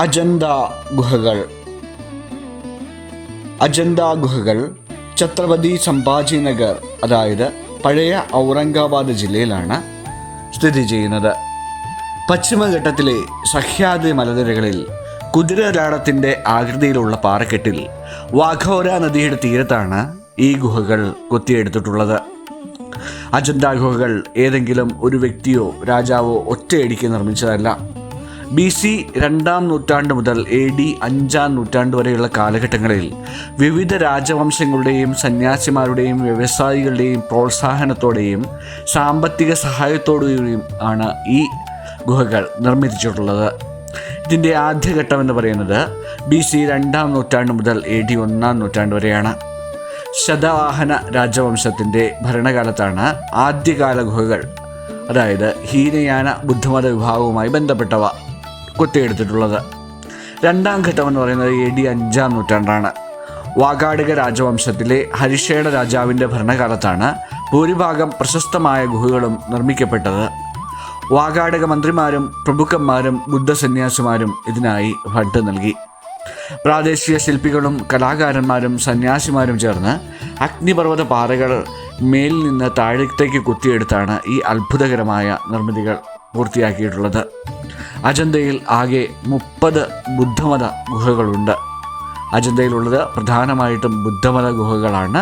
അജന്ത ഗുഹകൾ. അജന്ത ഗുഹകൾ ഛത്രപതി സംഭാജി നഗർ, അതായത് പഴയ ഔറംഗാബാദ് ജില്ലയിലാണ് സ്ഥിതി ചെയ്യുന്നത്. പശ്ചിമഘട്ടത്തിലെ സഹ്യാദ്രി മലനിരകളിൽ കുതിരലാടത്തിൻ്റെ ആകൃതിയിലുള്ള പാറക്കെട്ടിൽ വാഘോര നദിയുടെ തീരത്താണ് ഈ ഗുഹകൾ കൊത്തിയെടുത്തിട്ടുള്ളത്. അജന്ത ഗുഹകൾ ഏതെങ്കിലും ഒരു വ്യക്തിയോ രാജാവോ ഒറ്റയടിക്ക് നിർമ്മിച്ചതല്ല. BC 2-ാം നൂറ്റാണ്ട് മുതൽ AD 5-ാം നൂറ്റാണ്ട് വരെയുള്ള കാലഘട്ടങ്ങളിൽ വിവിധ രാജവംശങ്ങളുടെയും സന്യാസിമാരുടെയും വ്യവസായികളുടെയും പ്രോത്സാഹനത്തോടെയും സാമ്പത്തിക സഹായത്തോടെയും ആണ് ഈ ഗുഹകൾ നിർമ്മിച്ചിട്ടുള്ളത്. ഇതിൻ്റെ ആദ്യഘട്ടം എന്ന് പറയുന്നത് BC 2-ാം നൂറ്റാണ്ട് മുതൽ AD 1-ാം നൂറ്റാണ്ട് വരെയാണ്. ശതവാഹന രാജവംശത്തിൻ്റെ ഭരണകാലത്താണ് ആദ്യകാല ഗുഹകൾ, അതായത് ഹീനയാന ബുദ്ധമത വിഭാഗവുമായി ബന്ധപ്പെട്ടവ കൊത്തിയെടുത്തിട്ടുള്ളത്. രണ്ടാം ഘട്ടം എന്ന് പറയുന്നത് AD 5-ാം നൂറ്റാണ്ടാണ്. വാകാടക രാജവംശത്തിലെ ഹരിഷേണ രാജാവിൻ്റെ ഭരണകാലത്താണ് ഭൂരിഭാഗം പ്രശസ്തമായ ഗുഹകളും നിർമ്മിക്കപ്പെട്ടത്. വാകാടക മന്ത്രിമാരും പ്രഭുക്കന്മാരും ബുദ്ധസന്യാസിമാരും ഇതിനായി ഫണ്ട് നൽകി. പ്രാദേശിക ശില്പികളും കലാകാരന്മാരും സന്യാസിമാരും ചേർന്ന് അഗ്നിപർവ്വത പാറകൾ മേലിൽ നിന്ന് താഴത്തേക്ക് കുത്തിയെടുത്താണ് ഈ അത്ഭുതകരമായ നിർമ്മിതികൾ പൂർത്തിയാക്കിയിട്ടുള്ളത്. അജന്തയിൽ ആകെ 30 ബുദ്ധമത ഗുഹകളുണ്ട്. അജന്തയിലുള്ളത് പ്രധാനമായിട്ടും ബുദ്ധമത ഗുഹകളാണ്.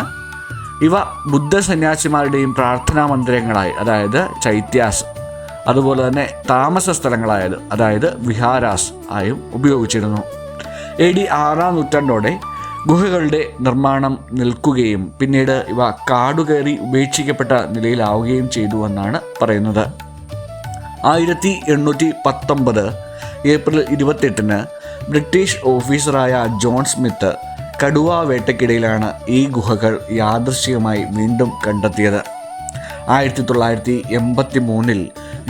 ഇവ ബുദ്ധ സന്യാസിമാരുടെയും പ്രാർത്ഥനാ മന്ദിരങ്ങളായി, അതായത് ചൈത്യാസ്, അതുപോലെ തന്നെ താമസ സ്ഥലങ്ങളായത്, അതായത് വിഹാരാസ് ആയും ഉപയോഗിച്ചിരുന്നു. AD 6-ാം നൂറ്റാണ്ടോടെ ഗുഹകളുടെ നിർമ്മാണം നിൽക്കുകയും പിന്നീട് ഇവ കാടുകയറി ഉപേക്ഷിക്കപ്പെട്ട നിലയിലാവുകയും ചെയ്തുവെന്നാണ് പറയുന്നത്. 1819 ഏപ്രിൽ 28-ന് ബ്രിട്ടീഷ് ഓഫീസറായ ജോൺ സ്മിത്ത് കടുവ വേട്ടയ്ക്കിടയിലാണ് ഈ ഗുഹകൾ യാദൃശ്ചികമായി വീണ്ടും കണ്ടെത്തിയത്. 1983-ൽ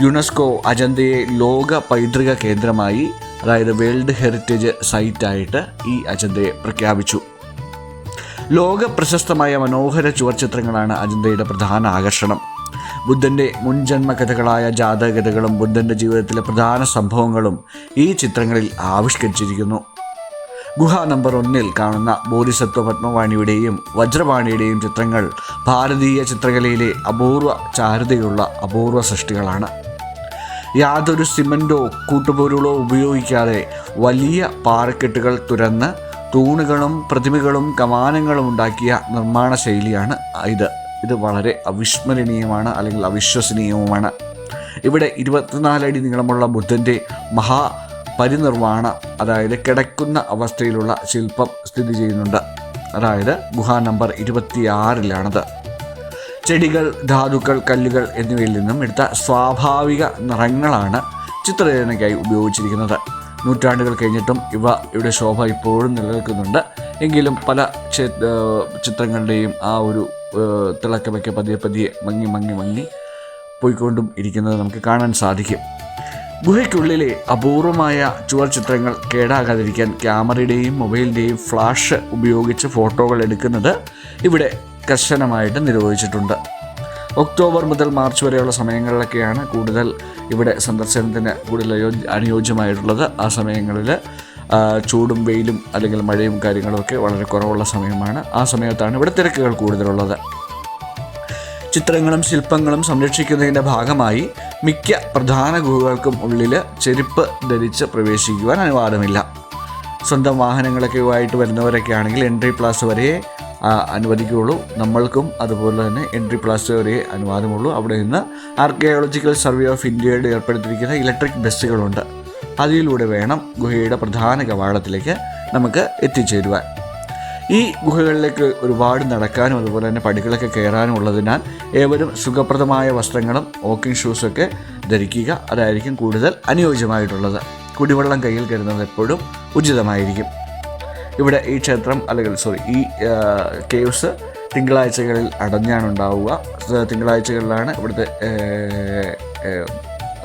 യുനെസ്കോ അജന്തയെ ലോക പൈതൃക കേന്ദ്രമായി, അതായത് വേൾഡ് ഹെറിറ്റേജ് സൈറ്റായിട്ട് ഈ അജന്തയെ പ്രഖ്യാപിച്ചു. ലോക പ്രശസ്തമായ മനോഹര ചുവർച്ചിത്രങ്ങളാണ് അജന്തയുടെ പ്രധാന ആകർഷണം. ബുദ്ധൻ്റെ മുൻജന്മ കഥകളായ ജാതകഥകളും ബുദ്ധൻ്റെ ജീവിതത്തിലെ പ്രധാന സംഭവങ്ങളും ഈ ചിത്രങ്ങളിൽ ആവിഷ്കരിച്ചിരിക്കുന്നു. ഗുഹ നമ്പർ 1-ൽ കാണുന്ന ബോധിസത്വ പത്മവാണിയുടെയും വജ്രപാണിയുടെയും ചിത്രങ്ങൾ ഭാരതീയ ചിത്രകലയിലെ അപൂർവ ചാരുതയുള്ള അപൂർവ സൃഷ്ടികളാണ്. യാതൊരു സിമൻറ്റോ കൂട്ടുപൊരുളോ ഉപയോഗിക്കാതെ വലിയ പാറക്കെട്ടുകൾ തുരന്ന് തൂണുകളും പ്രതിമകളും കമാനങ്ങളും ഉണ്ടാക്കിയ നിർമ്മാണ ശൈലിയാണ് ഇത് വളരെ അവിസ്മരണീയമാണ്, അല്ലെങ്കിൽ അവിശ്വസനീയവുമാണ്. ഇവിടെ 24 അടി നീളമുള്ള ബുദ്ധൻ്റെ മഹാപരിനിർവാണ, അതായത് കിടക്കുന്ന അവസ്ഥയിലുള്ള ശില്പം സ്ഥിതി ചെയ്യുന്നുണ്ട്. അതായത് ഗുഹ നമ്പർ 26-ലാണത്. ചെടികൾ, ധാതുക്കൾ, കല്ലുകൾ എന്നിവയിൽ നിന്നും എടുത്ത സ്വാഭാവിക നിറങ്ങളാണ് ചിത്രരചനയ്ക്കായി ഉപയോഗിച്ചിരിക്കുന്നത്. നൂറ്റാണ്ടുകൾ കഴിഞ്ഞിട്ടും ഇവയുടെ ശോഭ ഇപ്പോഴും നിലനിൽക്കുന്നുണ്ട്. എങ്കിലും പല ചിത്രങ്ങളുടെയും ആ ഒരു തിളക്കമൊക്കെ പതിയെ മങ്ങി പോയിക്കൊണ്ടും ഇരിക്കുന്നത് നമുക്ക് കാണാൻ സാധിക്കും. ഗുഹയ്ക്കുള്ളിലെ അപൂർവമായ ചുവർ ചിത്രങ്ങൾ കേടാകാതിരിക്കാൻ ക്യാമറയുടെയും മൊബൈലിൻ്റെയും ഫ്ലാഷ് ഉപയോഗിച്ച് ഫോട്ടോകൾ എടുക്കുന്നത് ഇവിടെ കർശനമായിട്ട് നിരോധിച്ചിട്ടുണ്ട്. ഒക്ടോബർ മുതൽ മാർച്ച് വരെയുള്ള സമയങ്ങളിലൊക്കെയാണ് കൂടുതൽ ഇവിടെ സന്ദർശനത്തിന് കൂടുതൽ അനുയോജ്യമായിട്ടുള്ളത്. ആ സമയങ്ങളിൽ ചൂടും വെയിലും അല്ലെങ്കിൽ മഴയും കാര്യങ്ങളുമൊക്കെ വളരെ കുറവുള്ള സമയമാണ്. ആ സമയത്താണ് ഇവിടെ തിരക്കുകൾ കൂടുതലുള്ളത്. ചിത്രങ്ങളും ശില്പങ്ങളും സംരക്ഷിക്കുന്നതിൻ്റെ ഭാഗമായി മിക്ക പ്രധാന ഗുഹകൾക്കും ഉള്ളിൽ ചെരുപ്പ് ധരിച്ച് പ്രവേശിക്കുവാൻ അനുവാദമില്ല. സ്വന്തം വാഹനങ്ങളൊക്കെ ആയിട്ട് വരുന്നവരൊക്കെ ആണെങ്കിൽ എൻട്രി പ്ലാസ് വരെ അനുവദിക്കുകയുള്ളൂ. നമ്മൾക്കും അതുപോലെ തന്നെ എൻട്രി പ്ലാസ് വരെ അനുവാദമുള്ളൂ. അവിടെ നിന്ന് ആർക്കിയോളജിക്കൽ സർവേ ഓഫ് ഇന്ത്യയുടെ ഏർപ്പെടുത്തിയിരിക്കുന്ന ഇലക്ട്രിക് ബസ്സുകളുണ്ട്. അതിലൂടെ വേണം ഗുഹയുടെ പ്രധാന കവാടത്തിലേക്ക് നമുക്ക് എത്തിച്ചേരുവാൻ. ഈ ഗുഹകളിലേക്ക് ഒരുപാട് നടക്കാനും അതുപോലെ തന്നെ പടികളൊക്കെ കയറാനും ഉള്ളതിനാൽ ഏവരും സുഖപ്രദമായ വസ്ത്രങ്ങളും വോക്കിംഗ് ഷൂസൊക്കെ ധരിക്കുക. അതായിരിക്കും കൂടുതൽ അനുയോജ്യമായിട്ടുള്ളത്. കുടിവെള്ളം കയ്യിൽ കരുതുന്നത് എപ്പോഴും ഉചിതമായിരിക്കും. ഇവിടെ ഈ ക്ഷേത്രം ഈ കേവ്സ് തിങ്കളാഴ്ചകളിൽ അടഞ്ഞാണ് ഉണ്ടാവുക. തിങ്കളാഴ്ചകളിലാണ് ഇവിടുത്തെ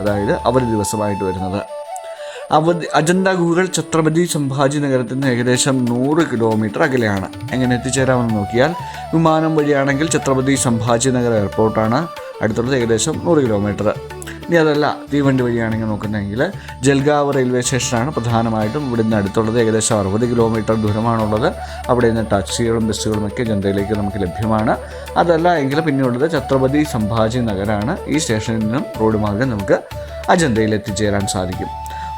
അതായത് അവധി ദിവസമായിട്ട് വരുന്നത്. അജന്ത ഗുഹകൾ ഛത്രപതി സംഭാജി നഗരത്തിൽ നിന്ന് ഏകദേശം 100 കിലോമീറ്റർ അകലെയാണ്. എങ്ങനെ എത്തിച്ചേരാമെന്ന് നോക്കിയാൽ വിമാനം വഴിയാണെങ്കിൽ ഛത്രപതി സംഭാജി നഗർ എയർപോർട്ടാണ് അടുത്തുള്ളത്, ഏകദേശം 100 കിലോമീറ്റർ. ഇനി അതല്ല തീവണ്ടി വഴിയാണെങ്കിൽ നോക്കുന്നതെങ്കിൽ ജൽഗാവ് റെയിൽവേ സ്റ്റേഷനാണ് പ്രധാനമായിട്ടും ഇവിടെ നിന്ന് അടുത്തുള്ളത്. ഏകദേശം 60 കിലോമീറ്റർ ദൂരമാണുള്ളത്. അവിടെ നിന്ന് ടാക്സികളും ബസ്സുകളും ഒക്കെ അജന്തയിലേക്ക് നമുക്ക് ലഭ്യമാണ്. അതല്ല എങ്കിൽ പിന്നെയുള്ളത് ഛത്രപതി സംഭാജി നഗറാണ്. ഈ സ്റ്റേഷനിൽ നിന്നും റോഡ് മാർഗം നമുക്ക് അജന്തയിൽ എത്തിച്ചേരാൻ സാധിക്കും.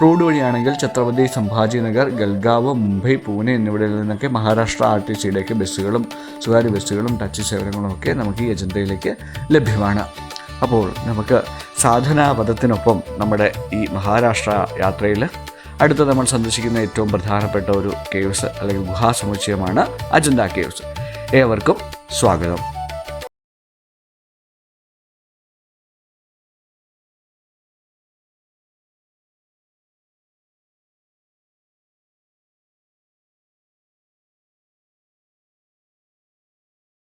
റോഡ് വഴിയാണെങ്കിൽ ഛത്രപതി സംഭാജി നഗർ, ഗൽഗാവ്, മുംബൈ, പൂനെ എന്നിവിടങ്ങളിൽ നിന്നൊക്കെ മഹാരാഷ്ട്ര RTCയുടെയൊക്കെ ബസ്സുകളും സ്വകാര്യ ബസ്സുകളും ടാക്സി സേവനങ്ങളും ഒക്കെ നമുക്ക് ഈ അജന്തയിലേക്ക് ലഭ്യമാണ്. അപ്പോൾ നമുക്ക് സാധനാപഥത്തിനൊപ്പം നമ്മുടെ ഈ മഹാരാഷ്ട്ര യാത്രയിൽ അടുത്ത നമ്മൾ സന്ദർശിക്കുന്ന ഏറ്റവും പ്രധാനപ്പെട്ട ഒരു കേവ്സ് അല്ലെങ്കിൽ ഗുഹാസമുച്ചയമാണ് അജന്ത കേവ്സ്. ഏവർക്കും സ്വാഗതം.